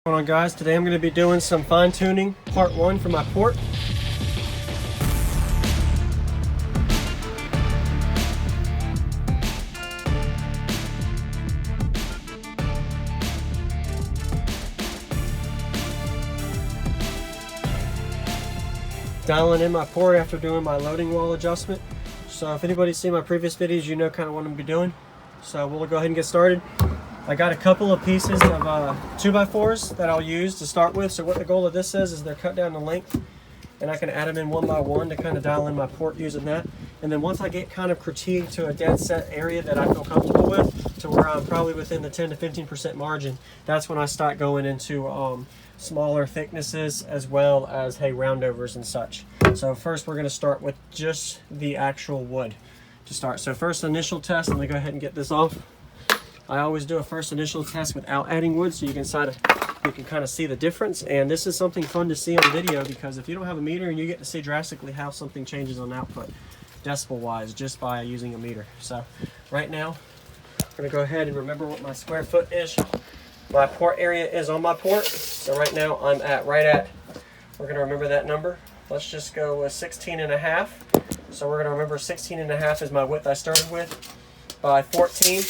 What's going on, guys? Today I'm going to be doing some fine tuning part 1 for my port. Dialing in my port after doing my loading wall adjustment. So if anybody's seen my previous videos, you know kind of what I'm going to be doing. So we'll go ahead and get started. I got a couple of pieces of 2x4s that I'll use to start with. So what the goal of this is they're cut down to length, and I can add them in one by one to kind of dial in my port using that. And then once I get kind of critiqued to a dead set area that I feel comfortable with, to where I'm probably within the 10 to 15% margin, that's when I start going into smaller thicknesses as well as roundovers and such. So first we're going to start with just the actual wood to start. So first initial test, let me go ahead and get this off. I always do a first initial test without adding wood, so you can kind of see the difference. And this is something fun to see on video, because if you don't have a meter, and you get to see drastically how something changes on output decibel wise just by using a meter. So right now I'm going to go ahead and remember what my square foot is. My port area is on my port, so right now I'm right at we're going to remember that number. Let's just go with 16.5. So we're going to remember 16.5 is my width I started with by 14.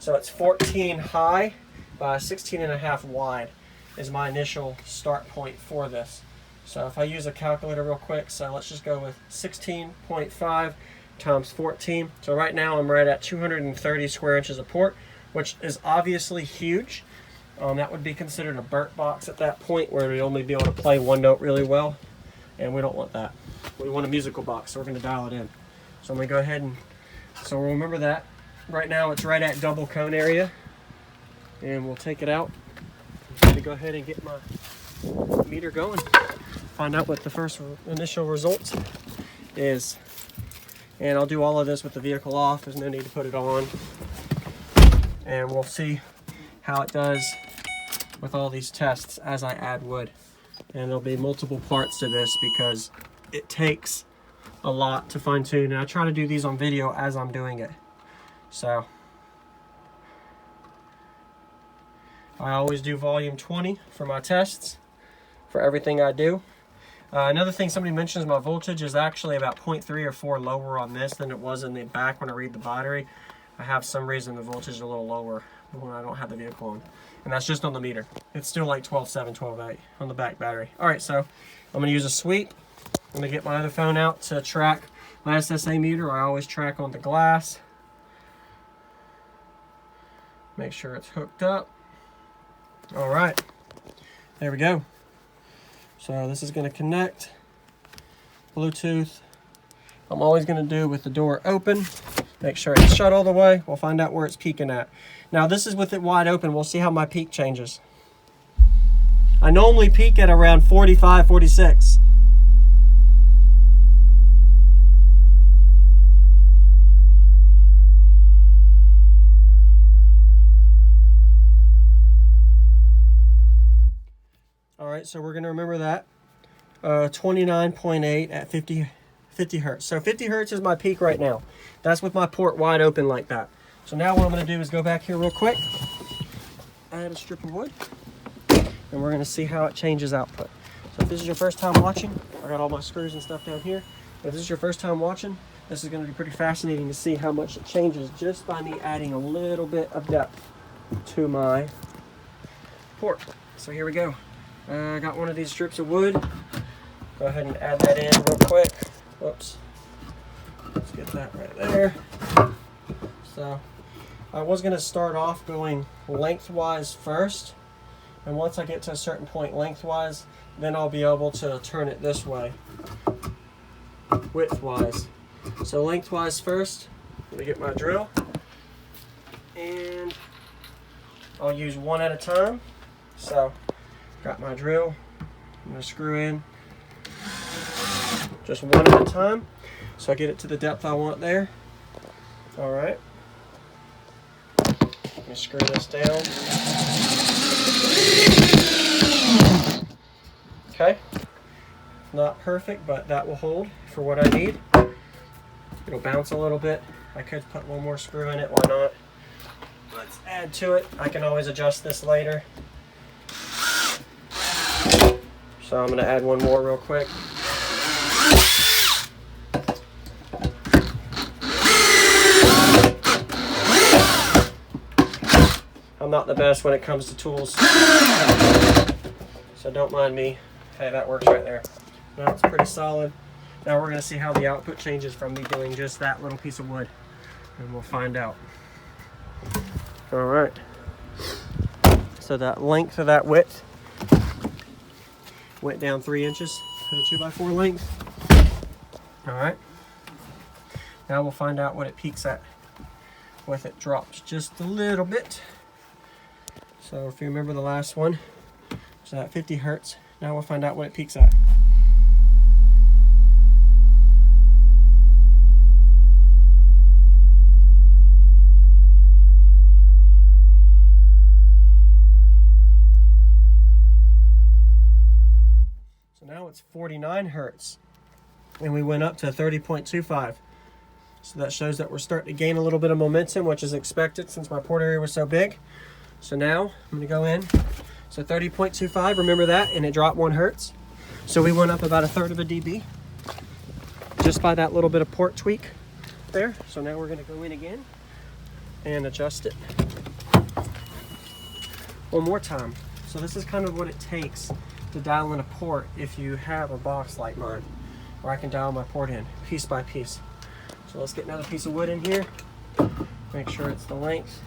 So it's 14 high by 16.5 wide is my initial start point for this. So if I use a calculator real quick, so let's just go with 16.5 times 14. So right now I'm right at 230 square inches of port, which is obviously huge. That would be considered a burnt box at that point, where we'd only be able to play one note really well, and we don't want that. We want a musical box, so we're going to dial it in. So I'm going to go ahead and, so we'll remember that. Right now it's right at double cone area, and we'll take it out. I'm going to go ahead and get my meter going, find out what the first initial result is. And I'll do all of this with the vehicle off. There's no need to put it on. And we'll see how it does with all these tests as I add wood. And there'll be multiple parts to this because it takes a lot to fine tune, and I try to do these on video as I'm doing it. So I always do volume 20 for my tests for everything I do. Another thing somebody mentions, my voltage is actually about 0.3 or 4 lower on this than it was in the back when I read the battery. I have some reason the voltage is a little lower when I don't have the vehicle on, and that's just on the meter. It's still like 12.7, 12.8 on the back battery. Alright, so I'm going to use a sweep. I'm going to get my other phone out to track my SSA meter. I always track on the glass. Make sure it's hooked up. All right, there we go. So this is going to connect Bluetooth. I'm always going to do with the door open. Make sure it's shut all the way. We'll find out where it's peaking at. Now this is with it wide open. We'll see how my peak changes. I normally peak at around 45, 46. Alright, so we're going to remember that. 29.8 at 50 hertz. So 50 hertz is my peak right now. That's with my port wide open like that. So now what I'm going to do is go back here real quick, add a strip of wood, and we're going to see how it changes output. So if this is your first time watching, I got all my screws and stuff down here. If this is your first time watching, this is going to be pretty fascinating to see how much it changes just by me adding a little bit of depth to my port. So here we go. I got one of these strips of wood. Go ahead and add that in real quick. Whoops. Let's get that right there. So I was going to start off going lengthwise first. And once I get to a certain point lengthwise, then I'll be able to turn it this way, widthwise. So lengthwise first. Let me get my drill. And I'll use one at a time. So got my drill. I'm going to screw in just one at a time, so I get it to the depth I want there. Alright. Let me screw this down. Okay. Not perfect, but that will hold for what I need. It'll bounce a little bit. I could put one more screw in it, why not? Let's add to it. I can always adjust this later. So I'm going to add one more real quick. I'm not the best when it comes to tools, so don't mind me. Hey, that works right there. Now it's pretty solid. Now we're going to see how the output changes from me doing just that little piece of wood, and we'll find out. All right. So that length of that width went down 3 inches for the 2x4 length. All right. Now we'll find out what it peaks at with it drops just a little bit. So if you remember the last one, so at 50 hertz. Now we'll find out what it peaks at. So now it's 49 hertz, and we went up to 30.25. So that shows that we're starting to gain a little bit of momentum, which is expected since my port area was so big. So now I'm going to go in. So 30.25, remember that, and it dropped 1 hertz. So we went up about 1/3 of a dB just by that little bit of port tweak there. So now we're going to go in again and adjust it one more time. So this is kind of what it takes to dial in a port if you have a box like mine, where I can dial my port in piece by piece. So let's get another piece of wood in here, make sure it's the length,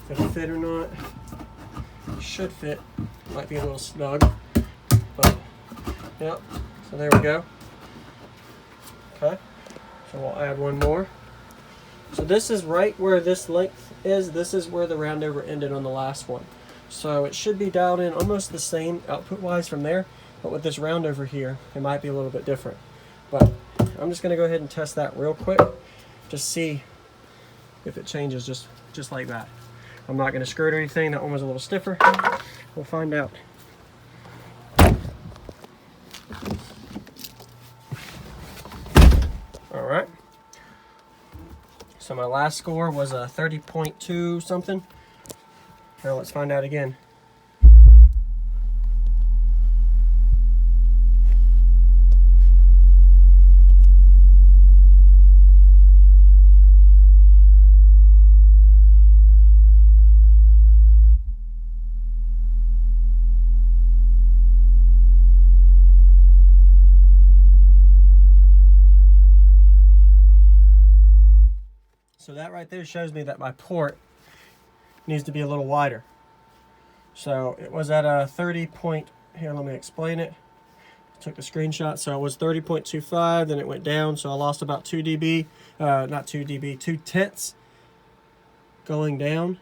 if it'll fit or not. It should fit, might be a little snug, but yep, so there we go. Okay, so we'll add one more. So this is right where this length is, this is where the roundover ended on the last one. So it should be dialed in almost the same output wise from there, but with this roundover here, it might be a little bit different. But I'm just gonna go ahead and test that real quick, just see if it changes just like that. I'm not gonna skirt or anything, that one was a little stiffer. We'll find out. All right. So my last score was a 30.2 something. Now let's find out again. So that right there shows me that my port needs to be a little wider. So it was at a 30 point, here let me explain it. I took the screenshot, so it was 30.25, then it went down, so I lost about 2 dB, not 2 dB, 2 tenths going down.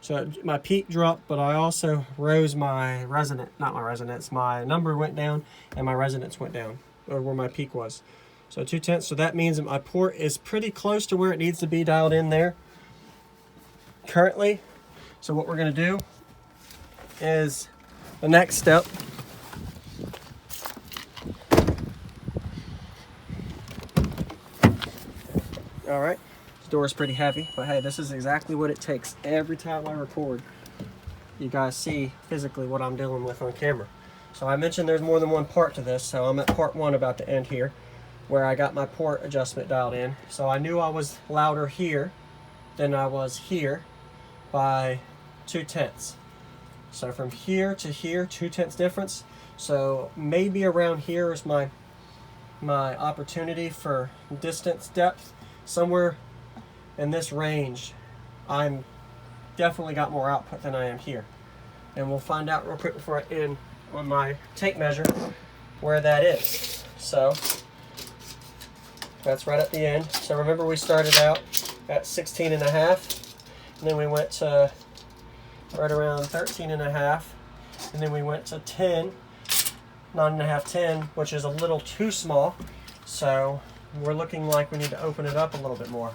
So my peak dropped, but I also rose my resonance, not my resonance, my number went down and my resonance went down, or where my peak was. So 2 tenths, so that means that my port is pretty close to where it needs to be dialed in there currently. So what we're gonna do is the next step. All right, this door is pretty heavy, but hey, this is exactly what it takes every time I record. You guys see physically what I'm dealing with on camera. So I mentioned there's more than one part to this, so I'm at part 1 about to end here, where I got my port adjustment dialed in. So I knew I was louder here than I was here by 2 tenths. So from here to here, 2 tenths difference. So maybe around here is my opportunity for distance depth. Somewhere in this range, I'm definitely got more output than I am here. And we'll find out real quick before I end on my tape measure where that is. So that's right at the end. So remember, we started out at 16.5, and then we went to right around 13.5, and then we went to 10, 9.5, 10, which is a little too small. So we're looking like we need to open it up a little bit more.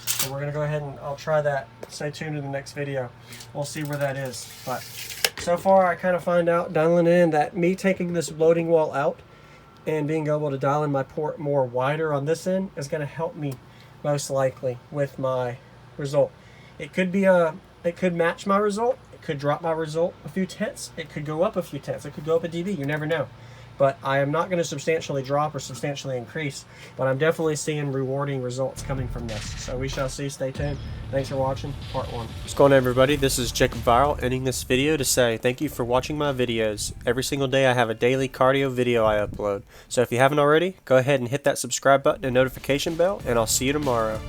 So we're gonna go ahead and I'll try that. Stay tuned to the next video. We'll see where that is. But so far I kind of find out dialing in that me taking this loading wall out and being able to dial in my port more wider on this end is going to help me most likely with my result. It could be it could match my result, could drop my result a few tenths. It could go up a few tenths. It could go up a dB. You never know. But I am not going to substantially drop or substantially increase. But I'm definitely seeing rewarding results coming from this. So we shall see. Stay tuned. Thanks for watching part 1. What's going on, everybody? This is Jacob Viral, ending this video to say thank you for watching my videos. Every single day I have a daily cardio video I upload. So if you haven't already, go ahead and hit that subscribe button and notification bell, and I'll see you tomorrow.